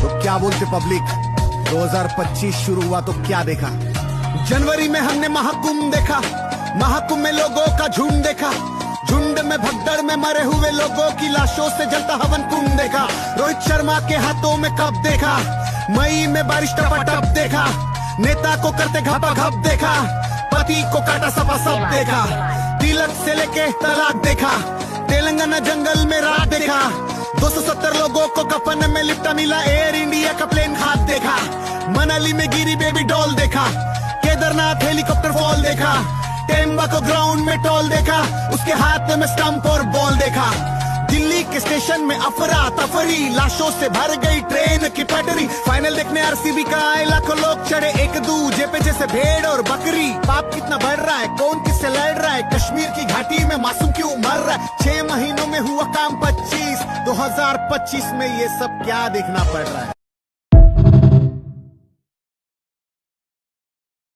तो क्या बोलते पब्लिक, 2025 शुरू हुआ तो क्या देखा। जनवरी में हमने महाकुंभ देखा, महाकुंभ में लोगों का झुंड देखा, झुंड में भगदड़ में मरे हुए लोगों की लाशों से जलता हवन कुंड देखा। रोहित शर्मा के हाथों में कप देखा, मई में बारिश टपाटप देखा, नेता को करते घपा घप देखा, पति को काटा सपा सब देखा, तिलक से लेके तलाक देखा, तेलंगाना जंगल में रात देखा, 270 लोगों को कफन में लिपटा मिला, एयर इंडिया का प्लेन हाथ देखा, मनाली में गिरी बेबी डॉल देखा, केदारनाथ हेलीकॉप्टर फॉल देखा, टेम्बा को ग्राउंड में टॉल देखा, उसके हाथ में स्टंप और बॉल देखा, दिल्ली के स्टेशन में अफरा तफरी, लाशों से भर गई ट्रेन की पटरी, फाइनल देखने आरसीबी का आए लाखों लोग चढ़े एक दूजे पे जैसे भेड़ और बकरी। पाप कितना बढ़ रहा है, कौन किससे लड़ रहा है, कश्मीर की घाटी में मासूम क्यों मर रहा है, 6 महीनों में हुआ काम 25, 2025 में ये सब क्या देखना पड़ रहा है।